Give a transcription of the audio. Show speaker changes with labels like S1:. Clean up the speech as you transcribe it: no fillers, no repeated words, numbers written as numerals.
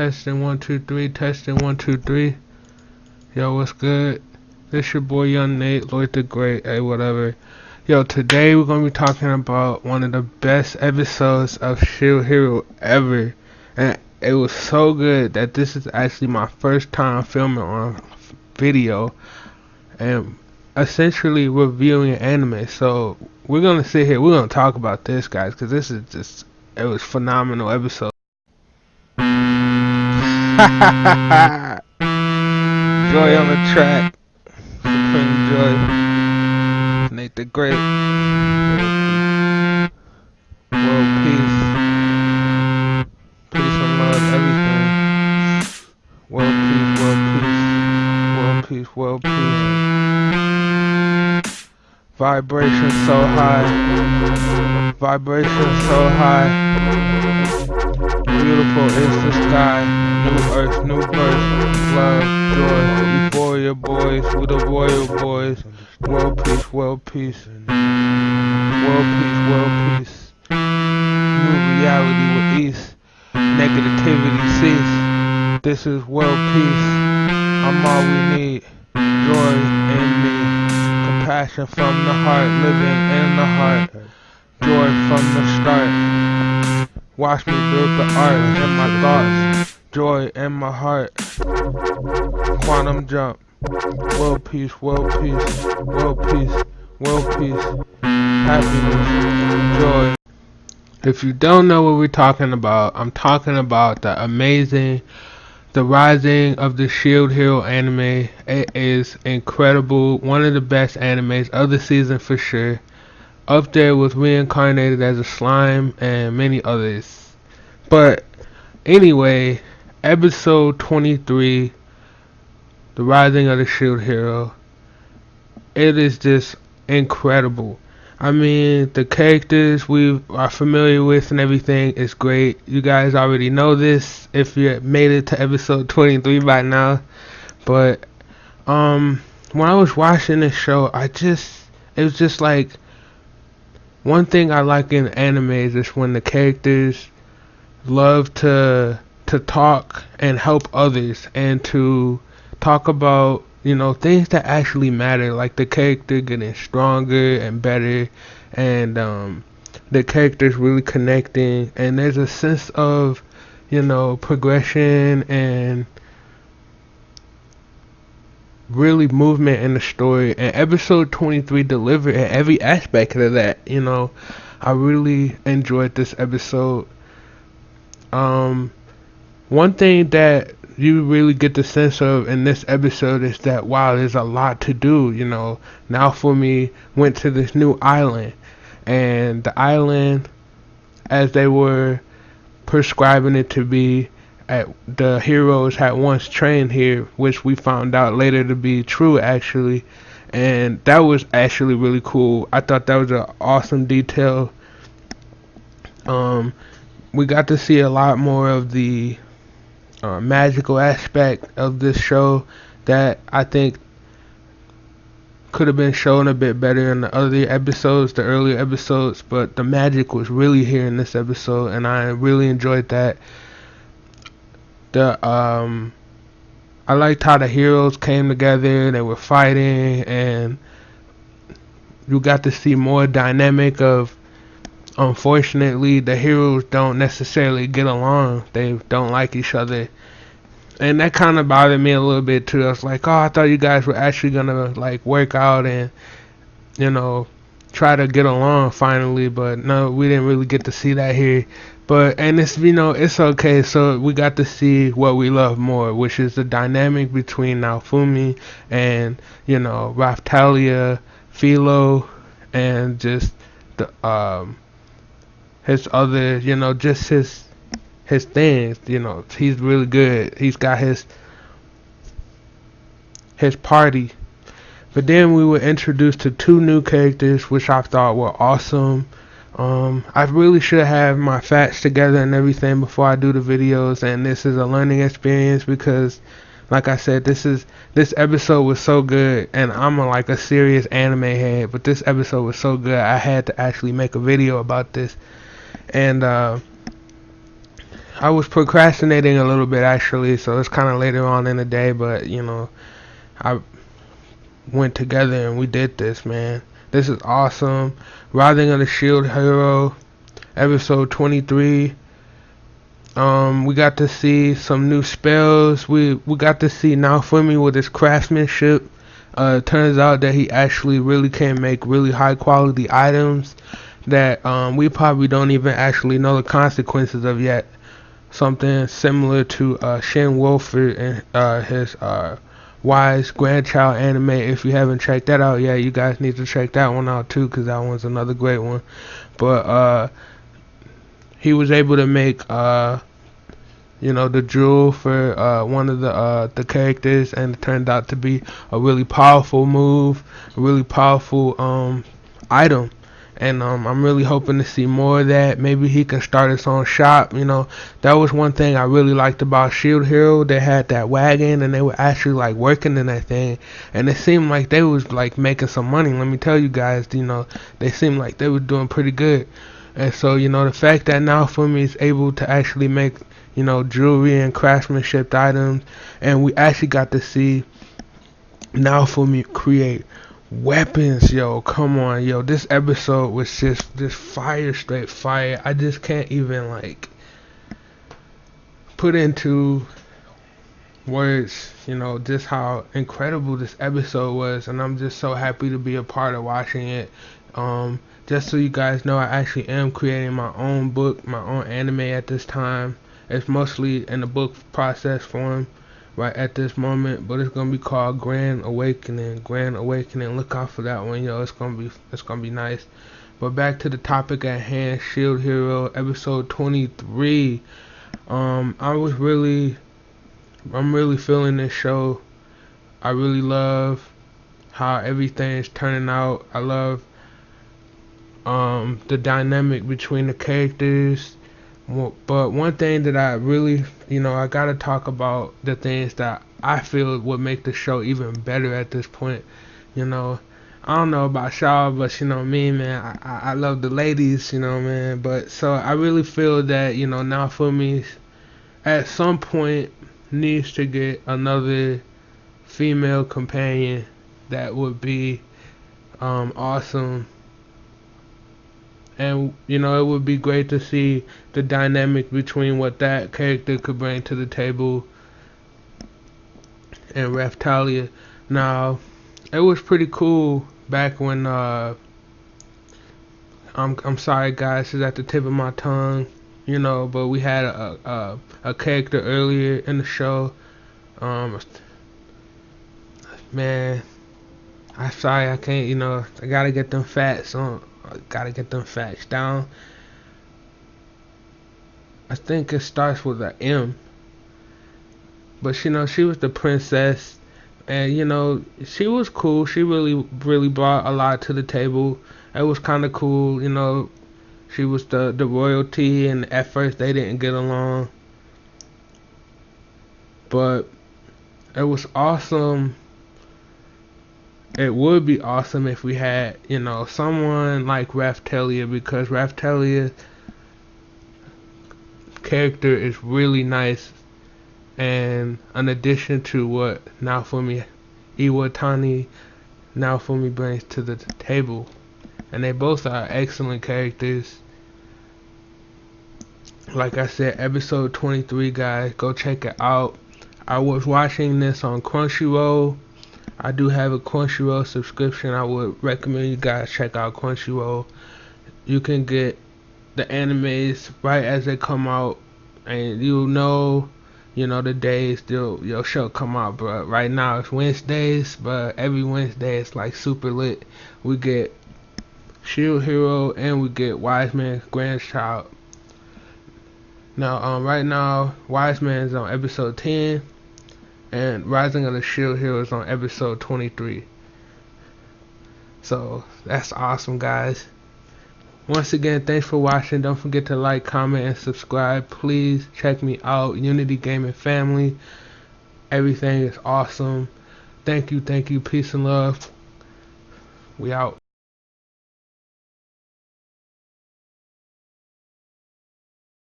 S1: Testing 1 2 3. Testing 1 2 3. Yo, what's good? This your boy Young Nate, Lloyd the Great. Hey, whatever. Yo, today we're gonna be talking about one of the best episodes of Shield Hero ever, and it was so good that this is actually my first time filming on video and essentially reviewing anime. So we're gonna sit here, we're gonna talk about this, guys, because this is just, it was phenomenal episode. Joy on the track, Supreme Joy, Nate the Great, world peace, peace and love, everything. World peace, world peace, world peace, world peace. Vibration so high, vibration so high. Beautiful is the sky, new earth, new birth, love, joy, euphoria boys, with the royal boys, world peace, world peace, world peace, world peace, new reality with ease, negativity cease, this is world peace, I'm all we need, joy in me, compassion from the heart, living in the heart, joy from the start. Watch me build the art in my thoughts, joy in my heart, quantum jump, world peace, world peace, world peace, world peace, happiness, joy. If you don't know what we're talking about, I'm talking about the rising of the Shield Hero anime. It is incredible, one of the best animes of the season for sure. Up there with Reincarnated as a Slime and many others. But anyway, episode 23, The Rising of the Shield Hero. It is just incredible. I mean, the characters we are familiar with and everything is great. You guys already know this if you made it to episode 23 by now. But when I was watching this show, it was just like, one thing I like in animes is when the characters love to talk and help others and to talk about, things that actually matter, like the character getting stronger and better, and the characters really connecting, and there's a sense of, progression and really movement in the story, and episode 23 delivered in every aspect of that. I really enjoyed this episode. One thing that you really get the sense of in this episode is that, wow, there's a lot to do. Naofumi went to this new island, and the island, as they were prescribing it to be, the heroes had once trained here, which we found out later to be true, actually, and that was actually really cool. I thought that was an awesome detail. We got to see a lot more of the magical aspect of this show that I think could have been shown a bit better in the other episodes, the earlier episodes, but the magic was really here in this episode, and I really enjoyed that. I liked how the heroes came together, they were fighting, and you got to see more dynamic of, unfortunately, the heroes don't necessarily get along, they don't like each other, and that kind of bothered me a little bit too. I was like, oh, I thought you guys were actually gonna like work out and try to get along finally, but no, we didn't really get to see that here. But, and it's, it's okay. So we got to see what we love more, which is the dynamic between Naofumi and, Raphtalia, Philo, and just the his other, just his things. He's really good. He's got his party. But then we were introduced to two new characters, which I thought were awesome. I really should have my facts together and everything before I do the videos, and this is a learning experience because, like I said, this episode was so good, and I'm like a serious anime head, but this episode was so good I had to actually make a video about this. And I was procrastinating a little bit actually, so it's kind of later on in the day, but I went together and we did this, man. This is awesome. Rising of the Shield Hero, episode 23. We got to see some new spells. We got to see Naofumi with his craftsmanship. Turns out that he actually really can make really high quality items that we probably don't even actually know the consequences of yet. Something similar to Shin Wolford and his Wise Grandchild anime. If you haven't checked that out yet, you guys need to check that one out too, because that one's another great one. But he was able to make the jewel for one of the characters, and it turned out to be a really powerful move, a really powerful item. And I'm really hoping to see more of that. Maybe he can start his own shop. That was one thing I really liked about Shield Hero. They had that wagon, and they were actually like working in that thing, and it seemed like they was like making some money. Let me tell you guys, they seemed like they were doing pretty good. And so, the fact that now Fumi is able to actually make, jewelry and craftsmanship items, and we actually got to see now Fumi create weapons. Yo, come on, yo, this episode was just fire, straight fire. I just can't even like put into words, just how incredible this episode was, and I'm just so happy to be a part of watching it. Just so you guys know, I actually am creating my own book, my own anime at this time. It's mostly in the book process form right at this moment, but it's gonna be called Grand Awakening. Grand Awakening. Look out for that one, yo. It's gonna be nice. But back to the topic at hand, Shield Hero, episode 23. I'm really feeling this show. I really love how everything is turning out. I love the dynamic between the characters. But one thing that I really, I gotta talk about the things that I feel would make the show even better at this point. I don't know about y'all, but me, man, I love the ladies, man. But so I really feel that, now for me, at some point needs to get another female companion that would be awesome. And it would be great to see the dynamic between what that character could bring to the table and Raphtalia. Now, it was pretty cool back when I'm sorry guys, it's at the tip of my tongue, but we had a character earlier in the show. Man, I'm sorry I can't, I gotta get them facts on. Gotta get them facts down. I think it starts with an M. But she was the princess, and she was cool. She really brought a lot to the table. It was kind of cool. She was the royalty, and at first they didn't get along. But it was awesome. It would be awesome if we had, someone like Raphtalia, because Raphtalia's character is really nice, and in addition to what Naofumi Iwatani Naofumi brings to the table, and they both are excellent characters. Like I said, episode 23, guys, go check it out. I was watching this on Crunchyroll. I do have a Crunchyroll subscription. I would recommend you guys check out Crunchyroll. You can get the animes right as they come out, and the days your show come out. But right now it's Wednesdays, but every Wednesday it's like super lit. We get Shield Hero and we get Wise Man's Grandchild. Now, right now, Wise Man is on episode 10. And Rising of the Shield Hero is on episode 23. So, that's awesome, guys. Once again, thanks for watching. Don't forget to like, comment, and subscribe. Please check me out. Unity Gaming Family. Everything is awesome. Thank you. Peace and love. We out.